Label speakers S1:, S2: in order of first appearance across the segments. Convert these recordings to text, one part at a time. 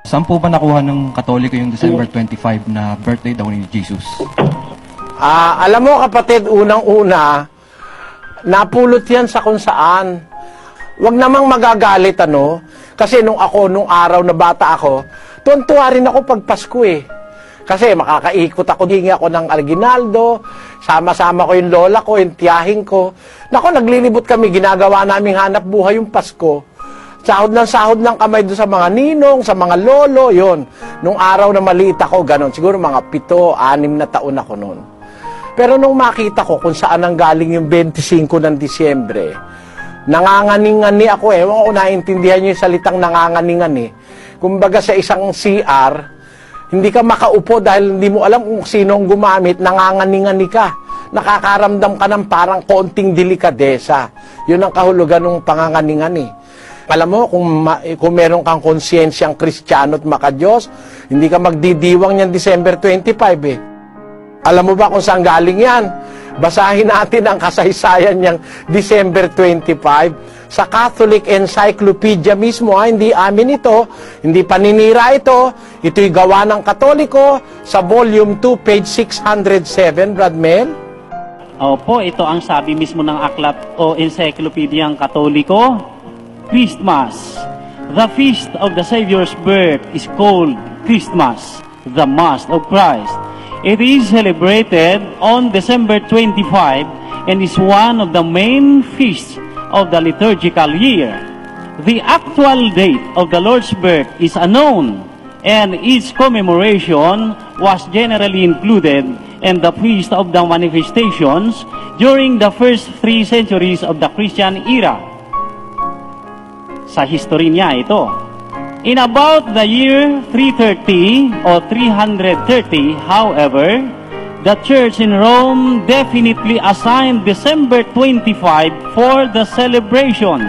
S1: Saan po ba nakuha ng Katoliko yung December 25 na birthday daw ni Jesus?
S2: Alam mo kapatid, unang-una, napulot yan sa kung saan. Huwag namang magagalit, kasi nung araw na bata ako, tuwan-tuwa rin ako pag Pasko eh. Kasi makakaikot ako, hingi ako ng Aguinaldo, sama-sama ko yung lola ko, yung tiyahin ko. Nako, naglilibot kami, ginagawa naming hanap buhay yung Pasko. Sahod ng kamay doon sa mga ninong, sa mga lolo, yon. Nung araw na maliit ako, ganon. Siguro mga 7, 6 na taon ako noon. Pero nung makita ko kung saan ang galing yung 25 ng Disyembre, nanganganing-ngani ako eh. Ewan ko naintindihan niyo yung salitang nanganganing-ngani. Kumbaga sa isang CR, hindi ka makaupo dahil hindi mo alam kung sino ang gumamit, nanganganing-ngani ka. Nakakaramdam ka ng parang konting delikadesa. Yun ang kahulugan ng panganganing-ngani. Alam mo, kung meron kang konsyensiyang Kristiyano at maka-Diyos, hindi ka magdidiwang niyan December 25 eh. Alam mo ba kung saan galing yan? Basahin natin ang kasaysayan niyang December 25 sa Catholic Encyclopedia mismo. Hindi amin ito, hindi paninira ito. Ito'y gawa ng Katoliko sa volume 2, page 607, Brad Mel.
S3: Opo, ito ang sabi mismo ng aklat o Encyclopedia ng Katoliko. Christmas. The feast of the Savior's birth is called Christmas, the Mass of Christ. It is celebrated on December 25 and is one of the main feasts of the liturgical year. The actual date of the Lord's birth is unknown, and its commemoration was generally included in the Feast of the Manifestations during the first 3 centuries of the Christian era. Sa history niya ito. In about the year 330 or 330, however, the Church in Rome definitely assigned December 25 for the celebration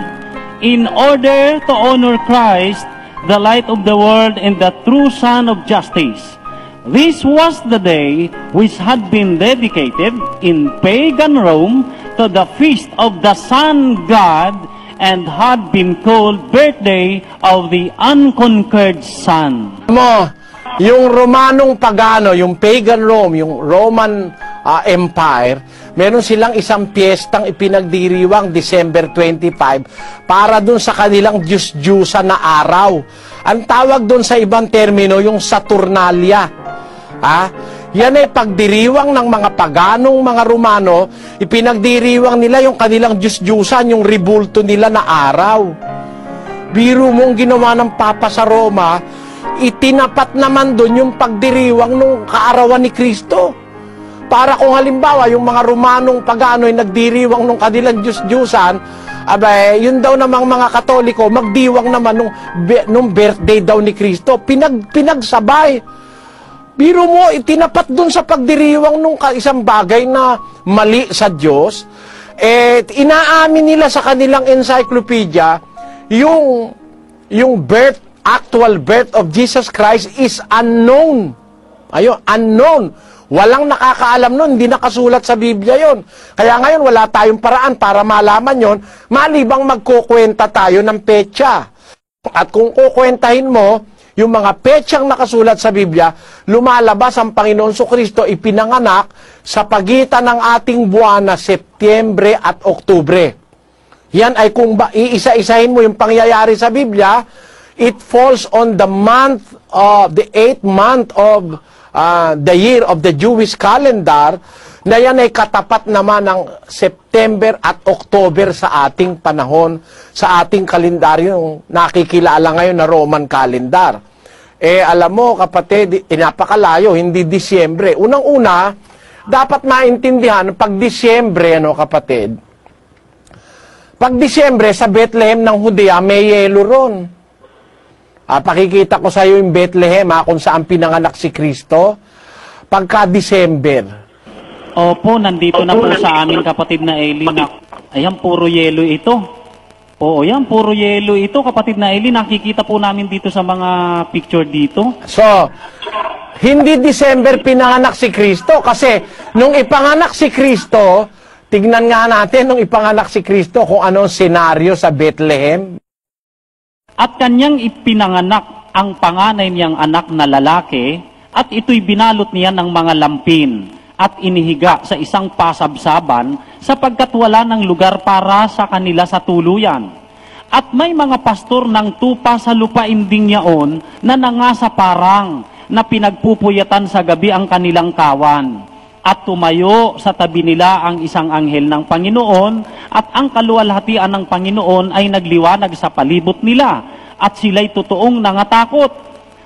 S3: in order to honor Christ, the light of the world and the true Son of Justice. This was the day which had been dedicated in pagan Rome to the feast of the Sun God and had been called birthday of the unconquered sun.
S2: Yung Romanong pagano, yung pagan Rome, yung Roman Empire, meron silang isang piyestang ipinagdiriwang December 25 para dun sa kanilang Diyos-Diyusa na araw. Ang tawag dun sa ibang termino, yung Saturnalia. Yan ay pagdiriwang ng mga paganong mga Romano, ipinagdiriwang nila yung kanilang Diyos-Diyusan, yung ribulto nila na araw. Biro mong ginawa ng Papa sa Roma, itinapat naman doon yung pagdiriwang ng kaarawan ni Kristo. Para kung halimbawa, yung mga Romanong pagano ay nagdiriwang ng kanilang Diyos-Diyusan, yun daw namang mga Katoliko, magdiwang naman nung birthday daw ni Kristo. Pinagsabay. Biro mo, itinapat dun sa pagdiriwang nung isang bagay na mali sa Diyos, inaamin nila sa kanilang encyclopedia, yung actual birth of Jesus Christ is unknown. Unknown. Walang nakakaalam nun, hindi nakasulat sa Biblia yon. Kaya ngayon, wala tayong paraan para malaman yon, malibang magkukwenta tayo ng petsa. At kung kukwentahin mo, yung mga petsang nakasulat sa Biblia, lumalabas ang Panginoon Kristo ipinanganak sa pagitan ng ating buwan na Setyembre at Oktubre. Yan ay kung iisa-isahin mo yung pangyayari sa Biblia, it falls on the month of the 8th month of the year of the Jewish calendar, na yan ay katapat naman ng September at October sa ating panahon, sa ating kalendaryo nakikilala ngayon na Roman calendar. Alam mo kapatid, napakalayo, hindi Disyembre. Unang-una, dapat maintindihan, pag Disyembre, kapatid, pag Disyembre sa Bethlehem ng Judea, may yelo ron. Pakikita ko sa iyo yung Bethlehem, kung saan pinanganak si Kristo. Pagka December.
S3: Opo, nandito na po sa amin kapatid na Eli na, ayan, puro yelo ito. Oo, yan, puro yelo ito kapatid na Eli. Nakikita po namin dito sa mga picture dito.
S2: So, hindi December pinanganak si Kristo kasi nung ipanganak si Kristo, tignan nga natin nung ipanganak si Kristo kung anong senaryo sa Bethlehem.
S3: At kanyang ipinanganak ang panganay niyang anak na lalaki at ito'y binalot niya ng mga lampin at inihiga sa isang pasabsaban sapagkat wala ng lugar para sa kanila sa tuluyan. At may mga pastor ng tupa sa lupain ding yaon na nangasa parang na pinagpupuyatan sa gabi ang kanilang kawan. At tumayo sa tabi nila ang isang anghel ng Panginoon at ang kaluwalhatian ng Panginoon ay nagliwanag sa palibot nila at sila'y totoong nangatakot.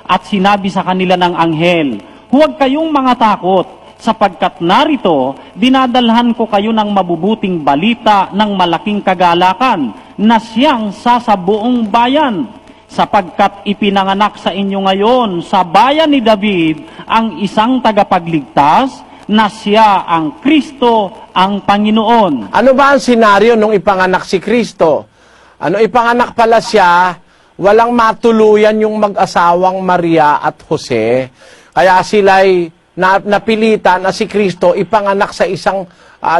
S3: At sinabi sa kanila ng anghel, "Huwag kayong mga takot, sapagkat narito, dinadalhan ko kayo ng mabubuting balita ng malaking kagalakan na siyang sasabuong bayan. Sapagkat ipinanganak sa inyo ngayon sa bayan ni David ang isang tagapagligtas na siya ang Kristo, ang Panginoon."
S2: Ano ba ang senaryo nung ipanganak si Kristo? Ipanganak pala siya, walang matuluyan yung mag-asawang Maria at Jose. Kaya sila'y napilitan na si Kristo ipanganak sa isang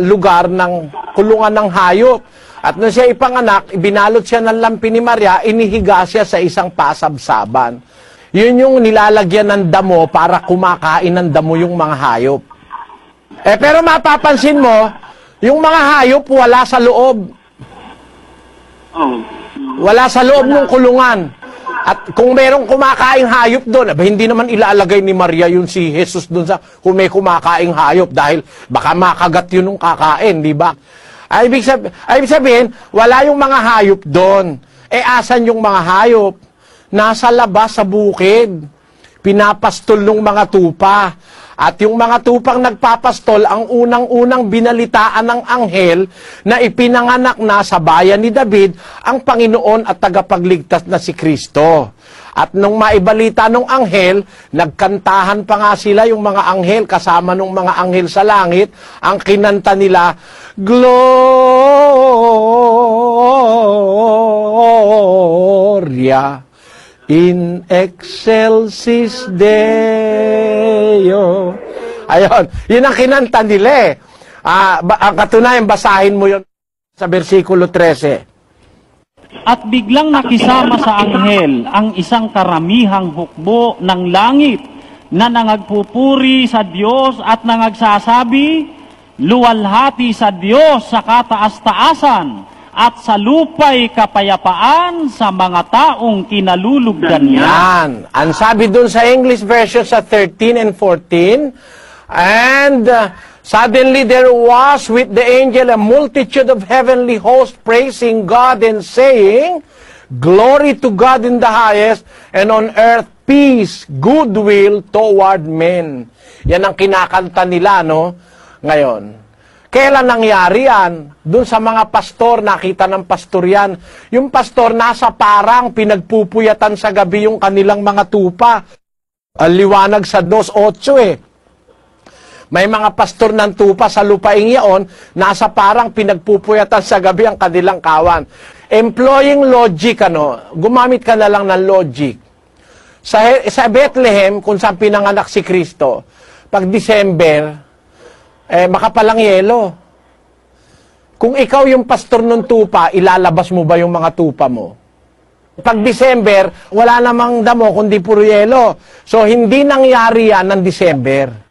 S2: lugar ng kulungan ng hayop. At nung siya ipanganak, ibinalot siya ng lampi ni Maria, inihiga siya sa isang pasabsaban. Yun yung nilalagyan ng damo para kumakain ng damo yung mga hayop. Pero mapapansin mo, yung mga hayop wala sa loob. Wala sa loob ng kulungan. At kung merong kumakaing hayop doon, hindi naman ilalagay ni Maria yun si Jesus doon sa kung may kumakaing hayop dahil baka makagat yun nung kakain, di ba? Ibig sabihin, wala yung mga hayop doon. Asan yung mga hayop? Nasa labas sa bukid. Pinapastol ng mga tupa. At yung mga tupang nagpapastol, ang unang-unang binalitaan ng anghel na ipinanganak na sa bayan ni David ang Panginoon at tagapagligtas na si Kristo. At nung maibalita ng anghel, nagkantahan pa nga sila yung mga anghel kasama ng mga anghel sa langit. Ang kinanta nila, Gloria in excelsis Deo. Ayun, yun ang kinanta nila eh. Ang katunayan, basahin mo yun sa versikulo 13.
S3: At biglang nakisama sa anghel ang isang karamihang hukbo ng langit na nangagpupuri sa Diyos at nangagsasabi, "Luwalhati sa Diyos sa kataas-taasan at sa lupay kapayapaan sa mga taong kinalulugdan niya."
S2: Yan. Ang sabi dun sa English version sa 13 and 14, and suddenly there was with the angel a multitude of heavenly hosts praising God and saying, "Glory to God in the highest, and on earth peace, goodwill toward men." Yan ang kinakanta nila, no? Ngayon. Kailan nangyari yan? Doon sa mga pastor, nakita ng pastor yan. Yung pastor nasa parang pinagpupuyatan sa gabi yung kanilang mga tupa. Ang liwanag sa 2:8 eh. May mga pastor ng tupa sa lupaing yaon, nasa parang pinagpupuyatan sa gabi ang kanilang kawan. Employing logic, gumamit ka na lang ng logic. Sa Bethlehem, kung saan pinanganak si Kristo, pag December, makapalang yelo. Kung ikaw yung pastor ng tupa, ilalabas mo ba yung mga tupa mo? Pag December, wala namang damo kundi puro yelo. So, hindi nangyari yan ng December.